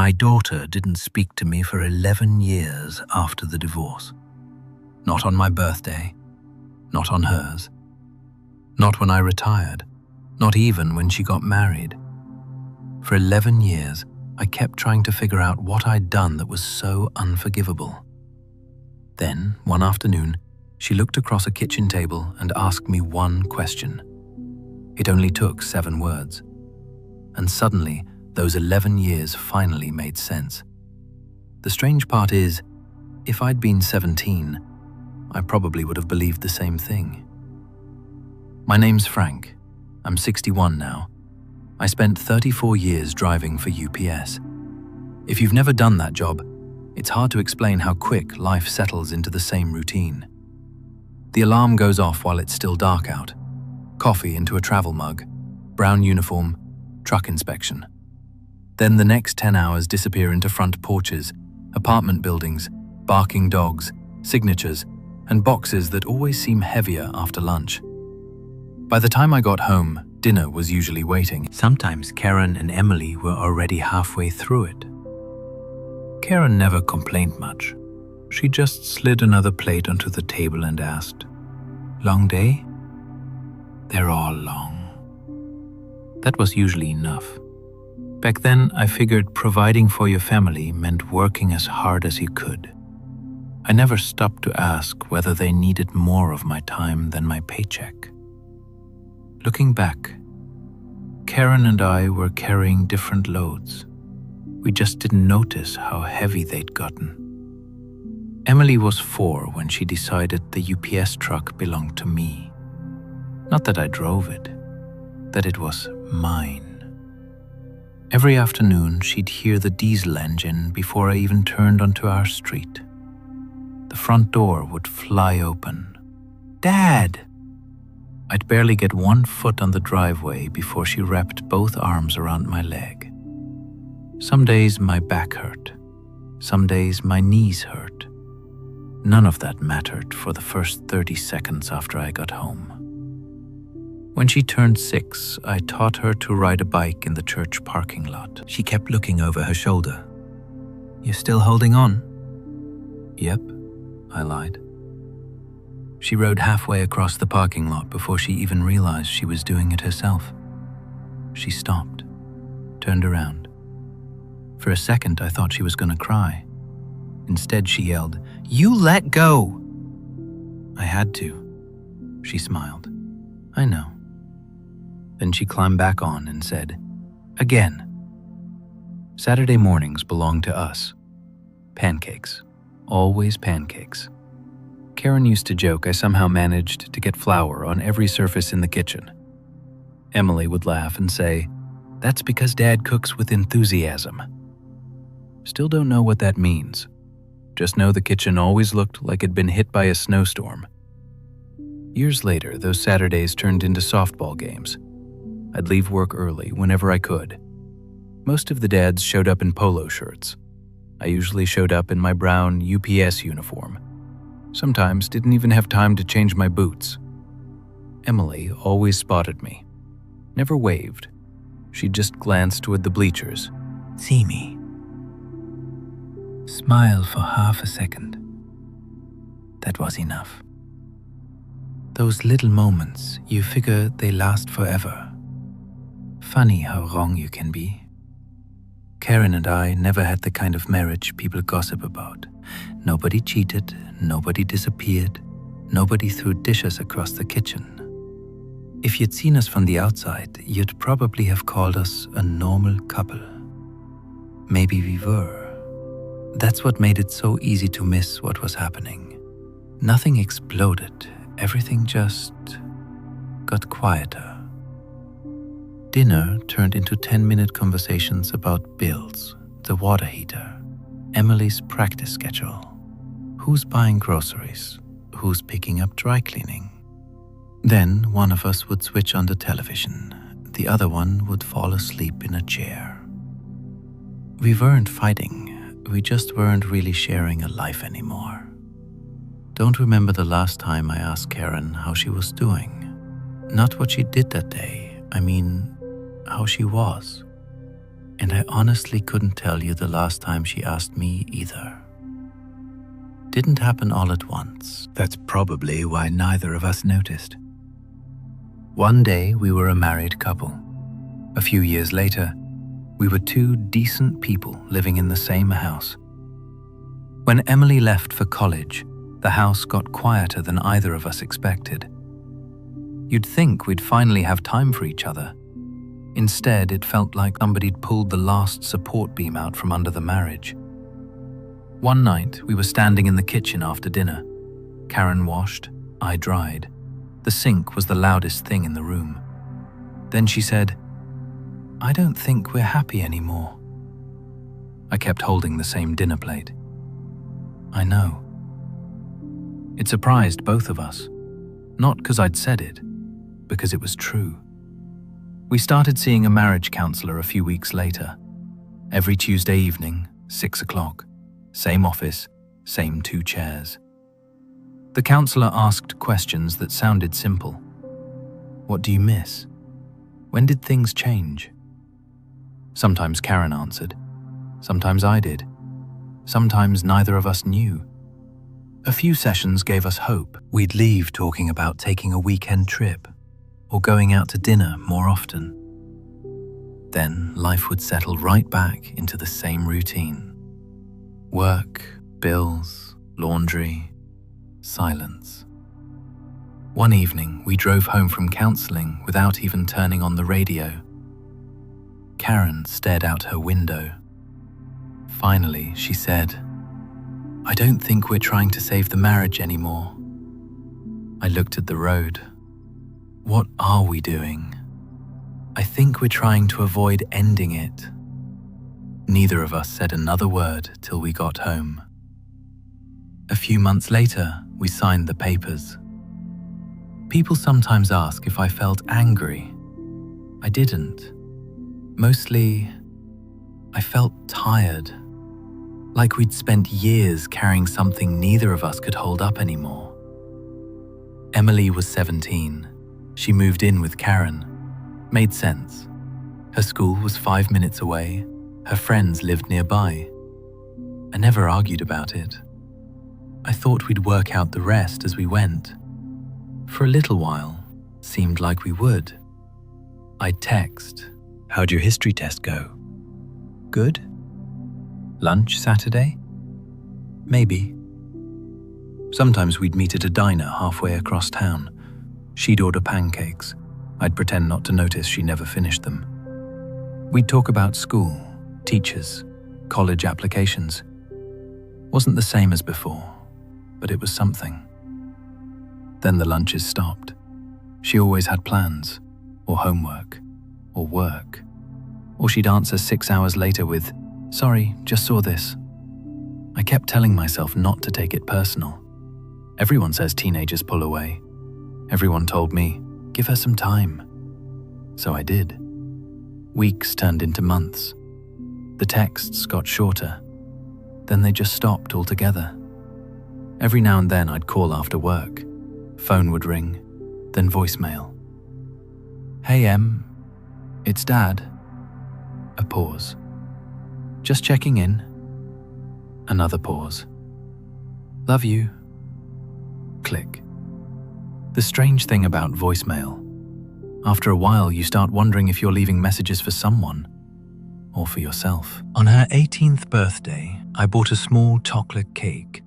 My daughter didn't speak to me for 11 years after the divorce. Not on my birthday, not on hers, not when I retired, not even when she got married. For 11 years, I kept trying to figure out what I'd done that was so unforgivable. Then, one afternoon, she looked across a kitchen table and asked me one question. It only took 7 words. And suddenly, those 11 years finally made sense. The strange part is, if I'd been 17, I probably would have believed the same thing. My name's Frank. I'm 61 now. I spent 34 years driving for UPS. If you've never done that job, it's hard to explain how quick life settles into the same routine. The alarm goes off while it's still dark out. Coffee into a travel mug, brown uniform, truck inspection. Then the next 10 hours disappear into front porches, apartment buildings, barking dogs, signatures, and boxes that always seem heavier after lunch. By the time I got home, dinner was usually waiting. Sometimes Karen and Emily were already halfway through it. Karen never complained much. She just slid another plate onto the table and asked, "Long day?" "They're all long." That was usually enough. Back then, I figured providing for your family meant working as hard as you could. I never stopped to ask whether they needed more of my time than my paycheck. Looking back, Karen and I were carrying different loads. We just didn't notice how heavy they'd gotten. Emily was 4 when she decided the UPS truck belonged to me. Not that I drove it, that it was mine. Every afternoon, she'd hear the diesel engine before I even turned onto our street. The front door would fly open. "Dad!" I'd barely get 1 foot on the driveway before she wrapped both arms around my leg. Some days my back hurt. Some days my knees hurt. None of that mattered for the first 30 seconds after I got home. When she turned 6, I taught her to ride a bike in the church parking lot. She kept looking over her shoulder. "You're still holding on?" "Yep," I lied. She rode halfway across the parking lot before she even realized she was doing it herself. She stopped, turned around. For a second, I thought she was going to cry. Instead, she yelled, "You let go!" I had to. She smiled. "I know." Then she climbed back on and said, "Again." Saturday mornings belonged to us. Pancakes. Always pancakes. Karen used to joke I somehow managed to get flour on every surface in the kitchen. Emily would laugh and say, "That's because Dad cooks with enthusiasm." Still don't know what that means. Just know the kitchen always looked like it'd been hit by a snowstorm. Years later, those Saturdays turned into softball games. I'd leave work early whenever I could. Most of the dads showed up in polo shirts. I usually showed up in my brown UPS uniform. Sometimes didn't even have time to change my boots. Emily always spotted me. Never waved. She'd just glance toward the bleachers. See me. Smile for half a second. That was enough. Those little moments, you figure they last forever. Funny how wrong you can be. Karen and I never had the kind of marriage people gossip about. Nobody cheated, nobody disappeared, nobody threw dishes across the kitchen. If you'd seen us from the outside, you'd probably have called us a normal couple. Maybe we were. That's what made it so easy to miss what was happening. Nothing exploded, everything just got quieter. Dinner turned into 10-minute conversations about bills, the water heater, Emily's practice schedule, who's buying groceries, who's picking up dry cleaning. Then one of us would switch on the television, the other one would fall asleep in a chair. We weren't fighting, we just weren't really sharing a life anymore. Don't remember the last time I asked Karen how she was doing. Not what she did that day, I mean, how she was. And I honestly couldn't tell you the last time she asked me either. Didn't happen all at once. That's probably why neither of us noticed. One day we were a married couple. A few years later, we were two decent people living in the same house. When Emily left for college, the house got quieter than either of us expected. You'd think we'd finally have time for each other. Instead, it felt like somebody'd pulled the last support beam out from under the marriage. One night, we were standing in the kitchen after dinner. Karen washed, I dried. The sink was the loudest thing in the room. Then she said, "I don't think we're happy anymore." I kept holding the same dinner plate. I know. It surprised both of us. Not because I'd said it, because it was true. We started seeing a marriage counselor a few weeks later. Every Tuesday evening, 6 o'clock. Same office, same 2 chairs. The counselor asked questions that sounded simple. What do you miss? When did things change? Sometimes Karen answered. Sometimes I did. Sometimes neither of us knew. A few sessions gave us hope. We'd leave talking about taking a weekend trip or going out to dinner more often. Then life would settle right back into the same routine. Work, bills, laundry, silence. One evening, we drove home from counseling without even turning on the radio. Karen stared out her window. Finally, she said, "I don't think we're trying to save the marriage anymore." I looked at the road. What are we doing? I think we're trying to avoid ending it. Neither of us said another word till we got home. A few months later, we signed the papers. People sometimes ask if I felt angry. I didn't. Mostly, I felt tired. Like we'd spent years carrying something neither of us could hold up anymore. Emily was 17. She moved in with Karen. Made sense. Her school was 5 minutes away. Her friends lived nearby. I never argued about it. I thought we'd work out the rest as we went. For a little while, seemed like we would. I'd text, "How'd your history test go? Good? Lunch Saturday? Maybe." Sometimes we'd meet at a diner halfway across town. She'd order pancakes. I'd pretend not to notice she never finished them. We'd talk about school, teachers, college applications. Wasn't the same as before, but it was something. Then the lunches stopped. She always had plans, or homework, or work. Or she'd answer 6 hours later with, "Sorry, just saw this." I kept telling myself not to take it personal. Everyone says teenagers pull away. Everyone told me, "Give her some time." So I did. Weeks turned into months. The texts got shorter. Then they just stopped altogether. Every now and then I'd call after work. Phone would ring, then voicemail. "Hey Em, it's Dad." A pause. "Just checking in." Another pause. "Love you." Click. The strange thing about voicemail, after a while you start wondering if you're leaving messages for someone or for yourself. On her 18th birthday, I bought a small chocolate cake,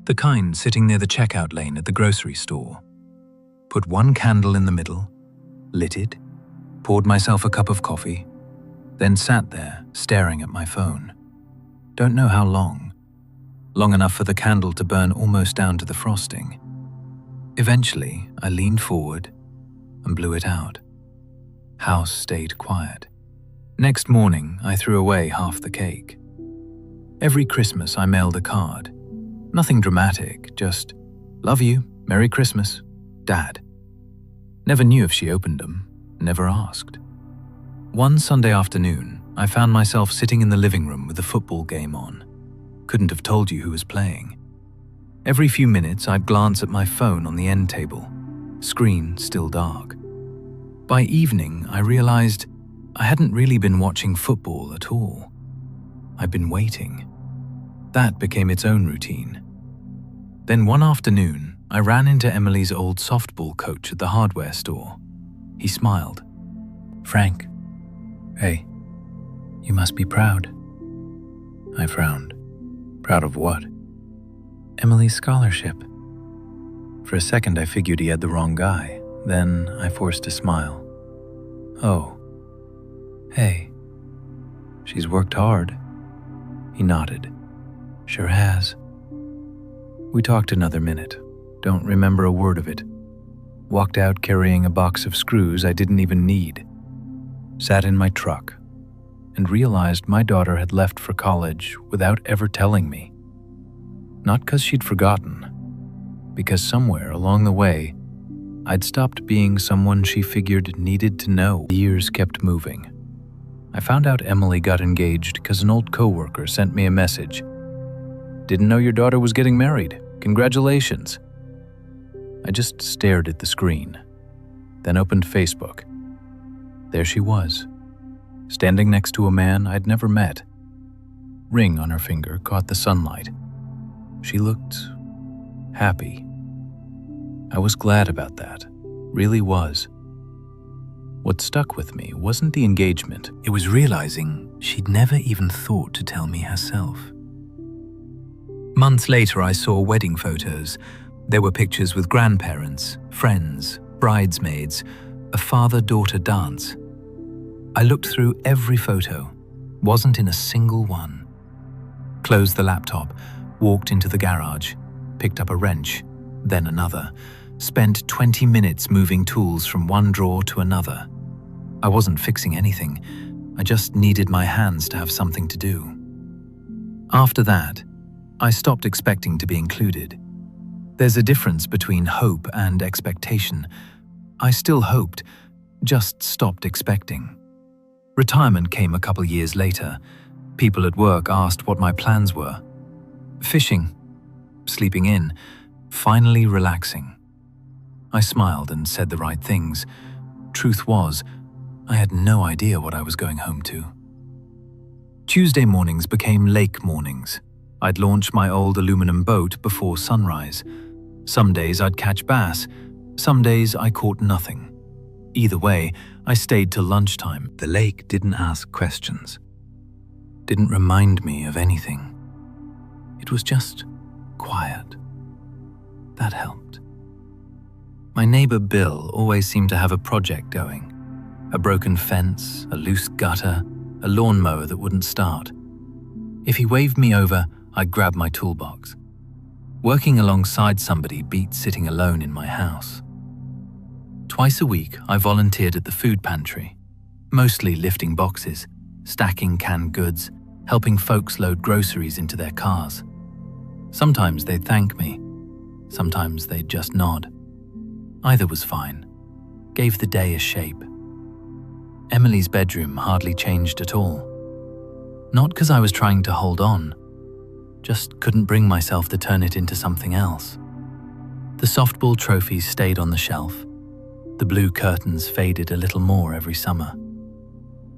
the kind sitting near the checkout lane at the grocery store. Put one candle in the middle, lit it, poured myself a cup of coffee, then sat there staring at my phone. Don't know how long. Long enough for the candle to burn almost down to the frosting. Eventually, I leaned forward and blew it out. House stayed quiet. Next morning, I threw away half the cake. Every Christmas, I mailed a card. Nothing dramatic, just, "Love you, Merry Christmas, Dad." Never knew if she opened them, never asked. One Sunday afternoon, I found myself sitting in the living room with a football game on. Couldn't have told you who was playing. Every few minutes, I'd glance at my phone on the end table, screen still dark. By evening, I realized I hadn't really been watching football at all. I'd been waiting. That became its own routine. Then one afternoon, I ran into Emily's old softball coach at the hardware store. He smiled. "Frank, hey, you must be proud." I frowned. "Proud of what?" "Emily's scholarship." For a second, I figured he had the wrong guy. Then I forced a smile. "Oh, hey, she's worked hard." He nodded. "Sure has." We talked another minute. Don't remember a word of it. Walked out carrying a box of screws I didn't even need. Sat in my truck and realized my daughter had left for college without ever telling me. Not because she'd forgotten, because somewhere along the way, I'd stopped being someone she figured needed to know. The years kept moving. I found out Emily got engaged because an old coworker sent me a message. "Didn't know your daughter was getting married. Congratulations." I just stared at the screen, then opened Facebook. There she was, standing next to a man I'd never met. Ring on her finger caught the sunlight. She looked happy. I was glad about that, really was. What stuck with me wasn't the engagement, it was realizing she'd never even thought to tell me herself. Months later, I saw wedding photos. There were pictures with grandparents, friends, bridesmaids, a father-daughter dance. I looked through every photo, wasn't in a single one. Closed the laptop, walked into the garage, picked up a wrench, then another, spent 20 minutes moving tools from one drawer to another. I wasn't fixing anything, I just needed my hands to have something to do. After that, I stopped expecting to be included. There's a difference between hope and expectation. I still hoped, just stopped expecting. Retirement came a couple years later. People at work asked what my plans were. Fishing, sleeping in, finally relaxing. I smiled and said the right things. Truth was, I had no idea what I was going home to. Tuesday mornings became lake mornings. I'd launch my old aluminum boat before sunrise. Some days I'd catch bass, some days I caught nothing. Either way, I stayed till lunchtime. The lake didn't ask questions, didn't remind me of anything. It was just quiet. That helped. My neighbor Bill always seemed to have a project going. A broken fence, a loose gutter, a lawnmower that wouldn't start. If he waved me over, I'd grab my toolbox. Working alongside somebody beat sitting alone in my house. Twice a week, I volunteered at the food pantry, mostly lifting boxes, stacking canned goods, helping folks load groceries into their cars. Sometimes they'd thank me, sometimes they'd just nod. Either was fine, gave the day a shape. Emily's bedroom hardly changed at all. Not because I was trying to hold on, just couldn't bring myself to turn it into something else. The softball trophies stayed on the shelf. The blue curtains faded a little more every summer.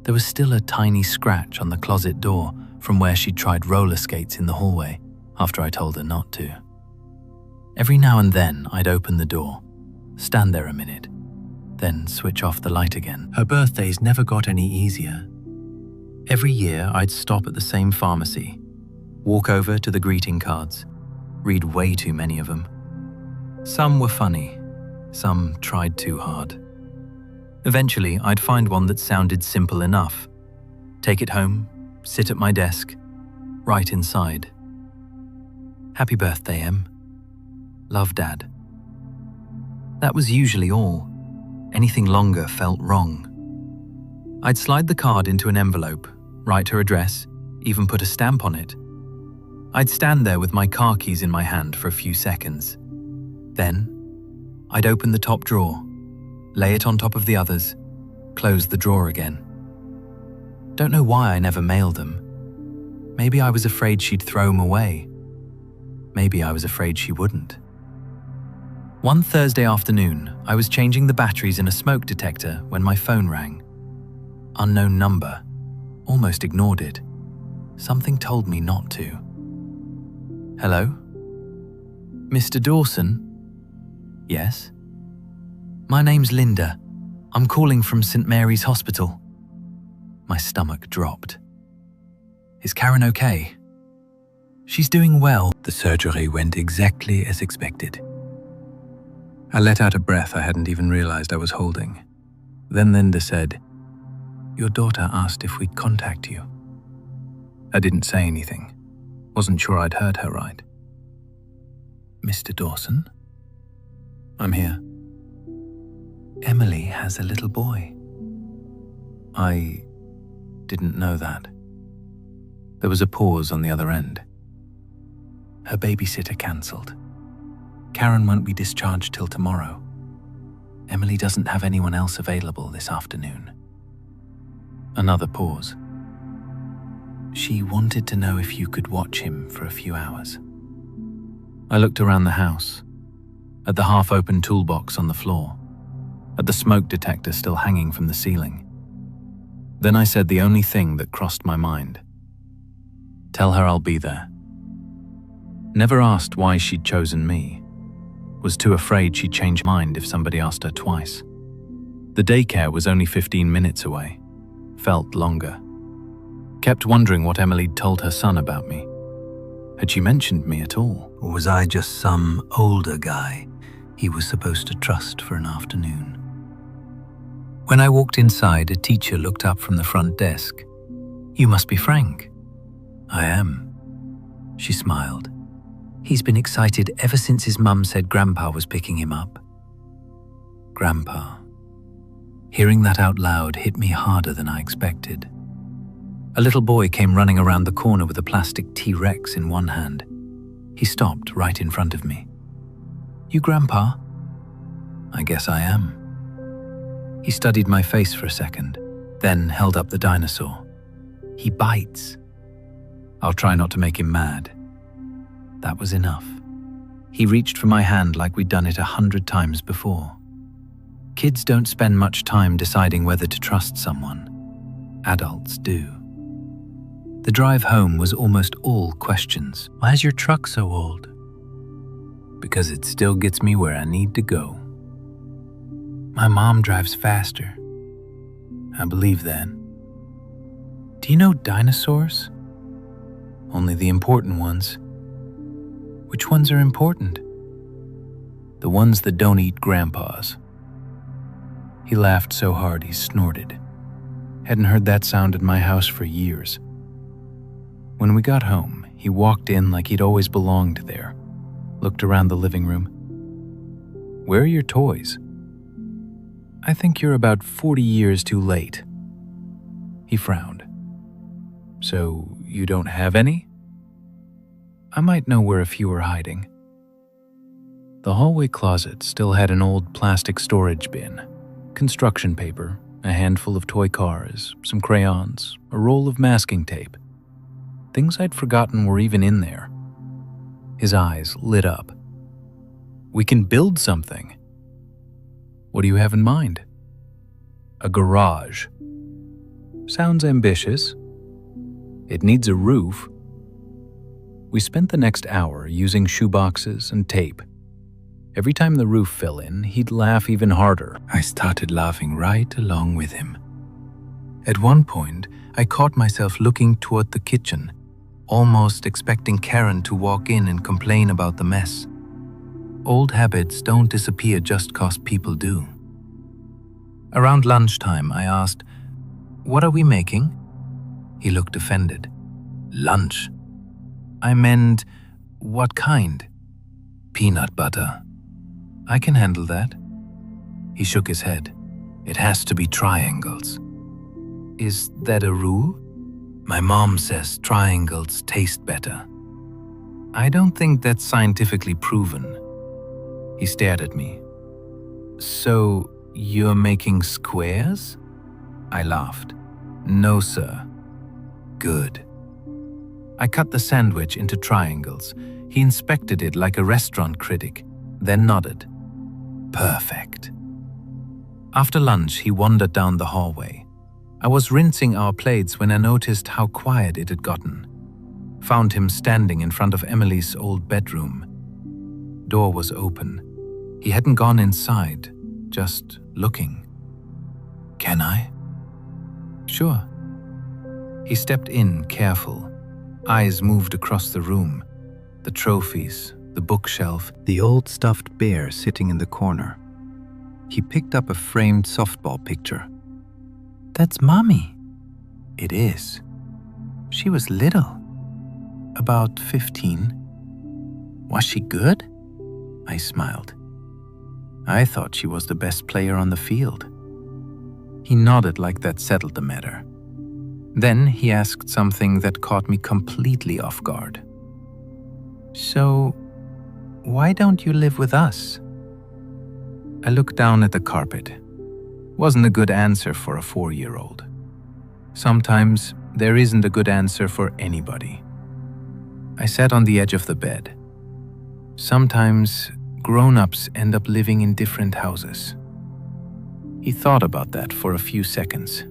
There was still a tiny scratch on the closet door from where she'd tried roller skates in the hallway after I told her not to. Every now and then I'd open the door, stand there a minute, then switch off the light again. Her birthdays never got any easier. Every year I'd stop at the same pharmacy, walk over to the greeting cards, read way too many of them. Some were funny, some tried too hard. Eventually, I'd find one that sounded simple enough. Take it home, sit at my desk, write inside. Happy birthday, Em. Love, Dad. That was usually all. Anything longer felt wrong. I'd slide the card into an envelope, write her address, even put a stamp on it. I'd stand there with my car keys in my hand for a few seconds. Then, I'd open the top drawer, lay it on top of the others, close the drawer again. Don't know why I never mailed them. Maybe I was afraid she'd throw them away. Maybe I was afraid she wouldn't. One Thursday afternoon, I was changing the batteries in a smoke detector when my phone rang. Unknown number. Almost ignored it. Something told me not to. Hello? Mr. Dawson? Yes? My name's Linda. I'm calling from St. Mary's Hospital. My stomach dropped. Is Karen okay? She's doing well. The surgery went exactly as expected. I let out a breath I hadn't even realized I was holding. Then Linda said, "Your daughter asked if we'd contact you." I didn't say anything. Wasn't sure I'd heard her right. Mr. Dawson? I'm here. Emily has a little boy. I didn't know that. There was a pause on the other end. Her babysitter cancelled. Karen won't be discharged till tomorrow. Emily doesn't have anyone else available this afternoon. Another pause. She wanted to know if you could watch him for a few hours. I looked around the house, at the half-open toolbox on the floor, at the smoke detector still hanging from the ceiling. Then I said the only thing that crossed my mind. Tell her I'll be there. Never asked why she'd chosen me. Was too afraid she'd change her mind if somebody asked her twice. The daycare was only 15 minutes away. Felt longer. Kept wondering what Emily'd told her son about me. Had she mentioned me at all? Or was I just some older guy he was supposed to trust for an afternoon? When I walked inside, a teacher looked up from the front desk. "You must be Frank." "I am." She smiled. "He's been excited ever since his mum said Grandpa was picking him up." Grandpa. Hearing that out loud hit me harder than I expected. A little boy came running around the corner with a plastic T-Rex in one hand. He stopped right in front of me. "You Grandpa?" "I guess I am." He studied my face for a second, then held up the dinosaur. "He bites." I'll try not to make him mad. That was enough. He reached for my hand like we'd done it 100 times before. Kids don't spend much time deciding whether to trust someone. Adults do. The drive home was almost all questions. "Why is your truck so old?" "Because it still gets me where I need to go." "My mom drives faster." "I believe that." "Do you know dinosaurs?" "Only the important ones." "Which ones are important?" "The ones that don't eat grandpas." He laughed so hard he snorted. Hadn't heard that sound at my house for years. When we got home, he walked in like he'd always belonged there, looked around the living room. "Where are your toys?" "I think you're about 40 years too late." He frowned. "So you don't have any?" "I might know where a few are hiding." The hallway closet still had an old plastic storage bin, construction paper, a handful of toy cars, some crayons, a roll of masking tape. Things I'd forgotten were even in there. His eyes lit up. "We can build something." "What do you have in mind?" "A garage." "Sounds ambitious." "It needs a roof." We spent the next hour using shoeboxes and tape. Every time the roof fell in, he'd laugh even harder. I started laughing right along with him. At one point, I caught myself looking toward the kitchen, almost expecting Karen to walk in and complain about the mess. Old habits don't disappear just 'cause people do. Around lunchtime, I asked, "What are we making?" He looked offended. "Lunch." I meant, what kind? "Peanut butter." "I can handle that." He shook his head. "It has to be triangles." "Is that a rule?" "My mom says triangles taste better." "I don't think that's scientifically proven." He stared at me. "So, you're making squares?" I laughed. "No, sir." "Good." I cut the sandwich into triangles. He inspected it like a restaurant critic, then nodded. "Perfect." After lunch, he wandered down the hallway. I was rinsing our plates when I noticed how quiet it had gotten. Found him standing in front of Emily's old bedroom. Door was open. He hadn't gone inside, just looking. "Can I?" "Sure." He stepped in, careful. Eyes moved across the room. The trophies, the bookshelf, The old stuffed bear sitting in the corner. He picked up a framed softball picture. "That's Mommy." "It is. She was little. About 15. Was she good?" I smiled. "I thought she was the best player on the field." He nodded like that settled the matter. Then he asked something that caught me completely off guard. "So, why don't you live with us?" I looked down at the carpet. Wasn't a good answer for a 4-year-old. Sometimes there isn't a good answer for anybody. I sat on the edge of the bed. Sometimes grown-ups end up living in different houses. He thought about that for a few seconds.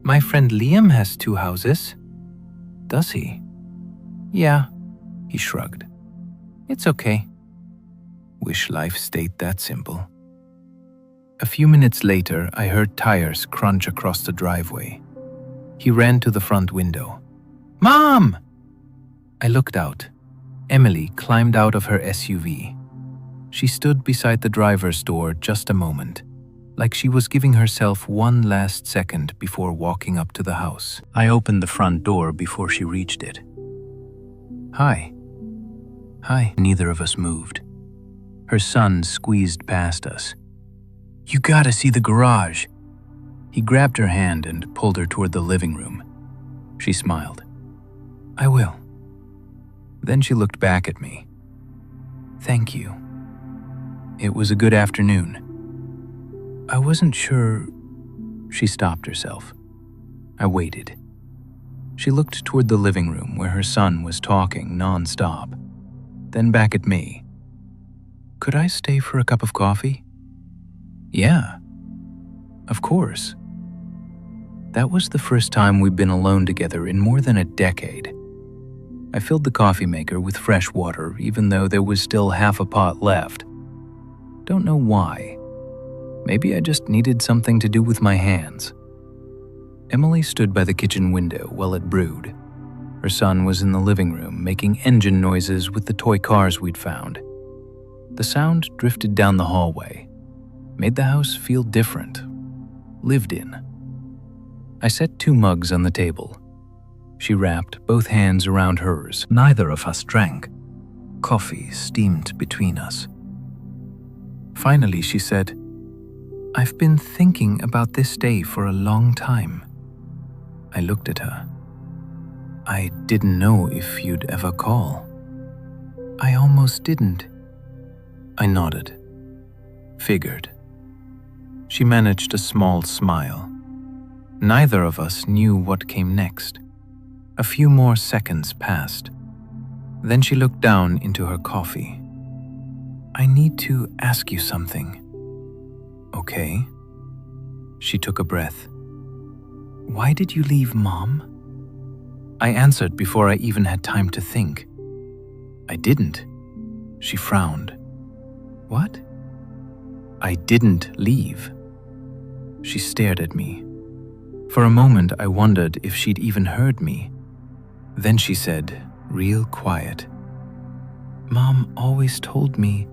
"My friend Liam has 2 houses." "Does he?" "Yeah," he shrugged. "It's okay." Wish life stayed that simple. A few minutes later, I heard tires crunch across the driveway. He ran to the front window. "Mom!" I looked out. Emily climbed out of her SUV. She stood beside the driver's door just a moment, like she was giving herself one last second before walking up to the house. I opened the front door before she reached it. "Hi." "Hi." Neither of us moved. Her son squeezed past us. "You gotta see the garage." He grabbed her hand and pulled her toward the living room. She smiled. "I will." Then she looked back at me. "Thank you." It was a good afternoon. I wasn't sure. She stopped herself. I waited. She looked toward the living room where her son was talking non-stop, then back at me. "Could I stay for a cup of coffee?" "Yeah, of course." That was the first time we'd been alone together in more than a decade. I filled the coffee maker with fresh water, even though there was still half a pot left. Don't know why. Maybe I just needed something to do with my hands. Emily stood by the kitchen window while it brewed. Her son was in the living room making engine noises with the toy cars we'd found. The sound drifted down the hallway, made the house feel different, lived in. I set 2 mugs on the table. She wrapped both hands around hers. Neither of us drank. Coffee steamed between us. Finally, she said, "I've been thinking about this day for a long time." I looked at her. "I didn't know if you'd ever call." "I almost didn't." I nodded. Figured. She managed a small smile. Neither of us knew what came next. A few more seconds passed. Then she looked down into her coffee. "I need to ask you something." "Okay." She took a breath. "Why did you leave Mom?" I answered before I even had time to think. "I didn't." She frowned. "What?" "I didn't leave." She stared at me. For a moment, I wondered if she'd even heard me. Then she said, real quiet, "Mom always told me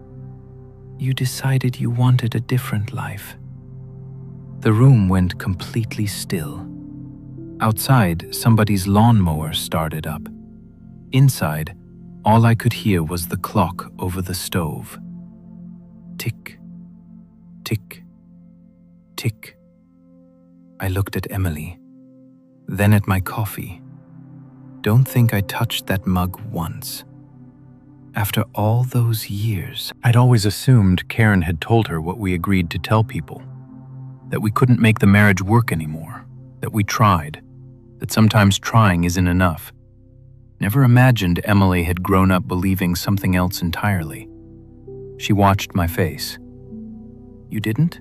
you decided you wanted a different life." The room went completely still. Outside, somebody's lawnmower started up. Inside, all I could hear was the clock over the stove. Tick, tick, tick. I looked at Emily, then at my coffee. Don't think I touched that mug once. After all those years, I'd always assumed Karen had told her what we agreed to tell people. That we couldn't make the marriage work anymore. That we tried. That sometimes trying isn't enough. Never imagined Emily had grown up believing something else entirely. She watched my face. "You didn't?"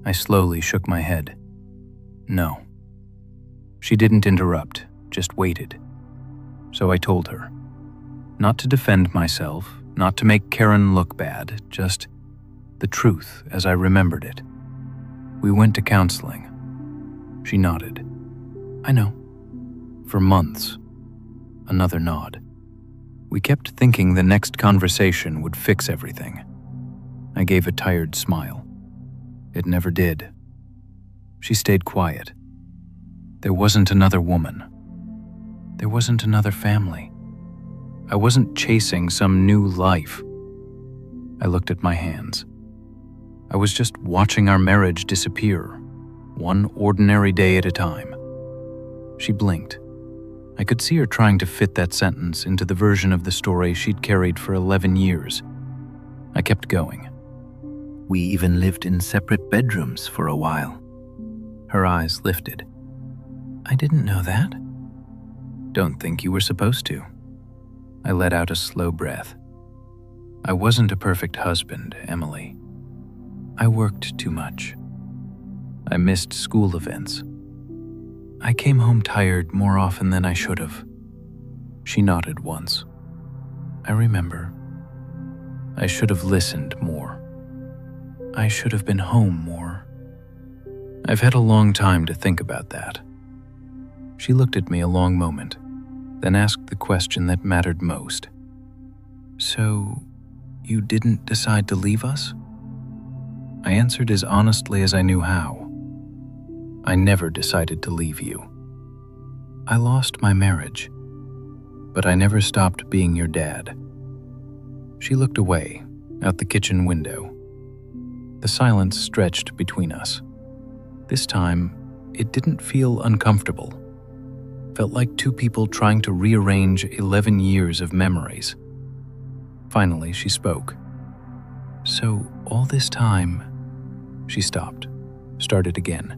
I slowly shook my head. No. She didn't interrupt, just waited. So I told her. Not to defend myself, not to make Karen look bad, just the truth as I remembered it. We went to counseling. She nodded. I know. For months. Another nod. We kept thinking the next conversation would fix everything. I gave a tired smile. It never did. She stayed quiet. There wasn't another woman. There wasn't another family. I wasn't chasing some new life. I looked at my hands. I was just watching our marriage disappear, one ordinary day at a time. She blinked. I could see her trying to fit that sentence into the version of the story she'd carried for 11 years. I kept going. We even lived in separate bedrooms for a while. Her eyes lifted. I didn't know that. Don't think you were supposed to. I let out a slow breath. I wasn't a perfect husband, Emily. I worked too much. I missed school events. I came home tired more often than I should have. She nodded once. I remember. I should have listened more. I should have been home more. I've had a long time to think about that. She looked at me a long moment, then asked the question that mattered most. So, you didn't decide to leave us? I answered as honestly as I knew how. I never decided to leave you. I lost my marriage, but I never stopped being your dad. She looked away, out the kitchen window. The silence stretched between us. This time, it didn't feel uncomfortable. Felt like two people trying to rearrange 11 years of memories. Finally, she spoke. So, all this time, she stopped, started again.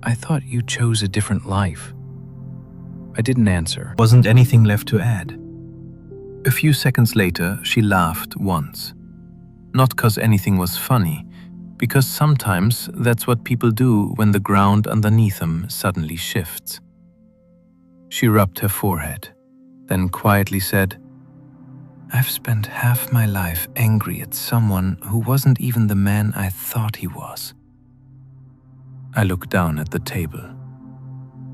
I thought you chose a different life. I didn't answer. Wasn't anything left to add. A few seconds later, she laughed once. Not 'cause anything was funny, because sometimes that's what people do when the ground underneath them suddenly shifts. She rubbed her forehead, then quietly said, I've spent half my life angry at someone who wasn't even the man I thought he was. I looked down at the table.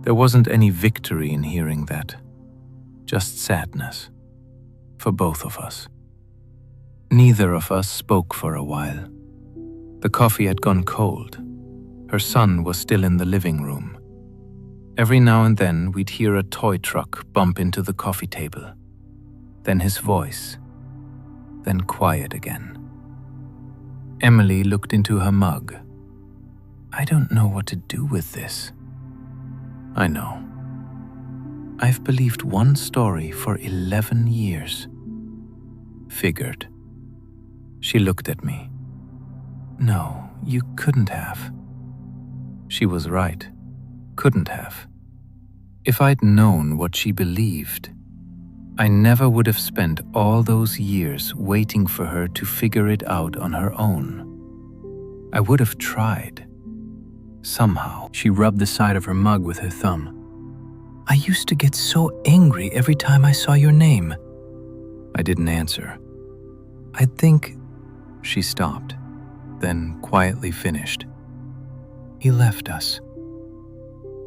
There wasn't any victory in hearing that, just sadness, for both of us. Neither of us spoke for a while. The coffee had gone cold. Her son was still in the living room. Every now and then we'd hear a toy truck bump into the coffee table. Then his voice. Then quiet again. Emily looked into her mug. I don't know what to do with this. I know. I've believed one story for 11 years. Figured. She looked at me. No, you couldn't have. She was right. Couldn't have. If I'd known what she believed, I never would have spent all those years waiting for her to figure it out on her own. I would have tried. Somehow, she rubbed the side of her mug with her thumb. I used to get so angry every time I saw your name. I didn't answer. I think... She stopped, then quietly finished. He left us.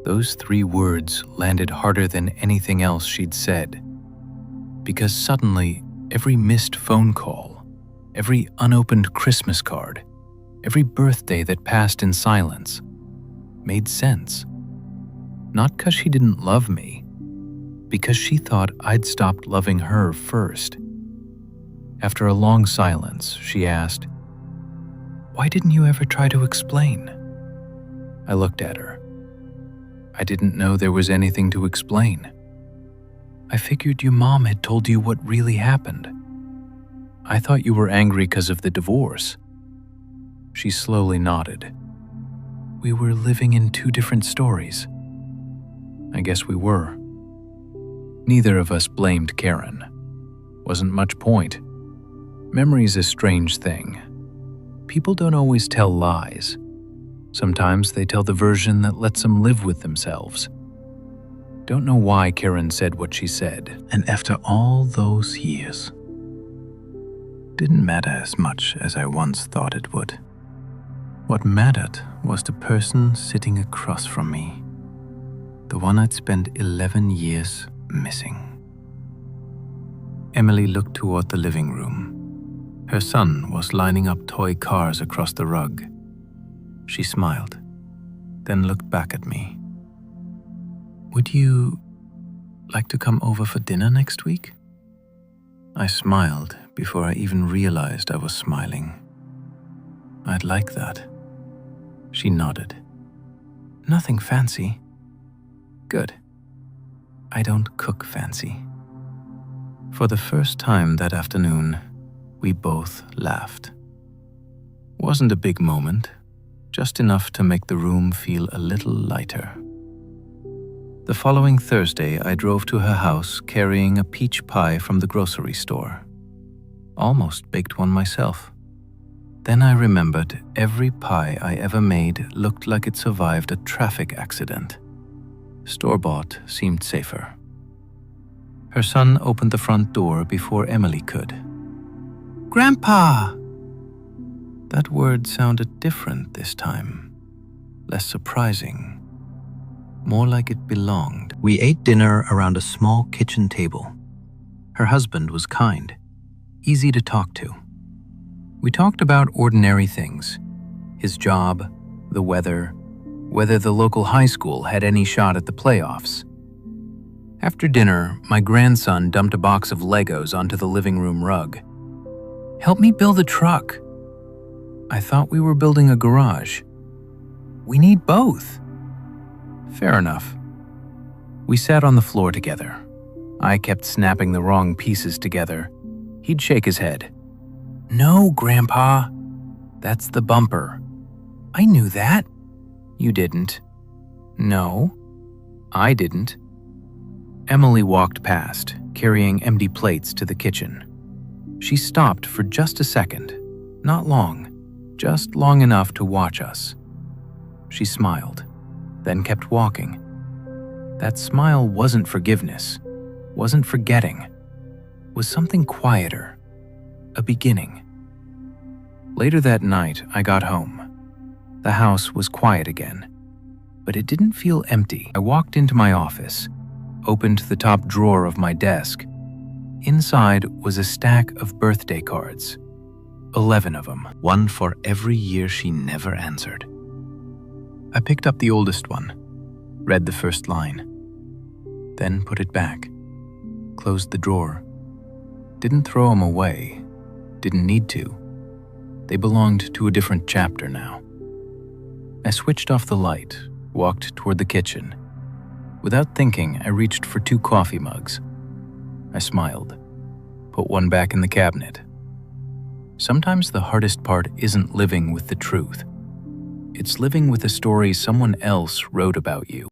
Those 3 words landed harder than anything else she'd said. Because suddenly, every missed phone call, every unopened Christmas card, every birthday that passed in silence, made sense. Not 'cause she didn't love me, because she thought I'd stopped loving her first. After a long silence, she asked, Why didn't you ever try to explain? I looked at her. I didn't know there was anything to explain. I figured your mom had told you what really happened. I thought you were angry 'cause of the divorce. She slowly nodded. We were living in 2 different stories. I guess we were. Neither of us blamed Karen. Wasn't much point. Memory's a strange thing. People don't always tell lies. Sometimes they tell the version that lets them live with themselves. Don't know why Karen said what she said, and after all those years, didn't matter as much as I once thought it would. What mattered was the person sitting across from me, the one I'd spent 11 years missing. Emily looked toward the living room. Her son was lining up toy cars across the rug. She smiled, then looked back at me. "Would you like to come over for dinner next week?" I smiled before I even realized I was smiling. "I'd like that." She nodded. "Nothing fancy." "Good. I don't cook fancy." For the first time that afternoon, we both laughed. Wasn't a big moment, just enough to make the room feel a little lighter. The following Thursday, I drove to her house carrying a peach pie from the grocery store. Almost baked one myself. Then I remembered every pie I ever made looked like it survived a traffic accident. Store-bought seemed safer. Her son opened the front door before Emily could. "Grandpa!" That word sounded different this time, less surprising, more like it belonged. We ate dinner around a small kitchen table. Her husband was kind, easy to talk to. We talked about ordinary things, his job, the weather, whether the local high school had any shot at the playoffs. After dinner, my grandson dumped a box of Legos onto the living room rug. "Help me build a truck." I thought we were building a garage. "We need both." Fair enough. We sat on the floor together. I kept snapping the wrong pieces together. He'd shake his head. "No, Grandpa. That's the bumper." "I knew that." "You didn't." "No, I didn't." Emily walked past, carrying empty plates to the kitchen. She stopped for just a second, not long, just long enough to watch us. She smiled, then kept walking. That smile wasn't forgiveness, wasn't forgetting, was something quieter, a beginning. Later that night, I got home. The house was quiet again, but it didn't feel empty. I walked into my office, opened the top drawer of my desk. Inside was a stack of birthday cards, 11 of them, one for every year she never answered. I picked up the oldest one, read the first line, then put it back, closed the drawer. Didn't throw them away, didn't need to. They belonged to a different chapter now. I switched off the light, walked toward the kitchen. Without thinking, I reached for 2 coffee mugs. I smiled, put one back in the cabinet. Sometimes the hardest part isn't living with the truth. It's living with a story someone else wrote about you.